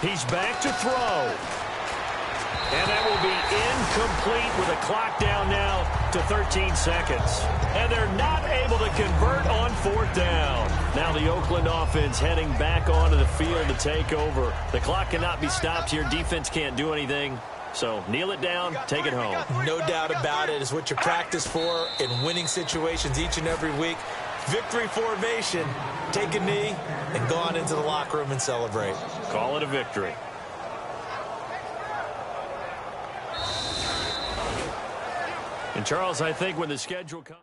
He's back to throw. And that will be incomplete with a clock down now to 13 seconds. And they're not able to convert on 4th down. Now the Oakland offense heading back onto the field to take over. The clock cannot be stopped here. Defense can't do anything. So kneel it down, take it home. No doubt about it. It's what you practice for in winning situations each and every week. Victory formation. Take a knee and go on into the locker room and celebrate. Call it a victory. And Charles, I think when the schedule comes...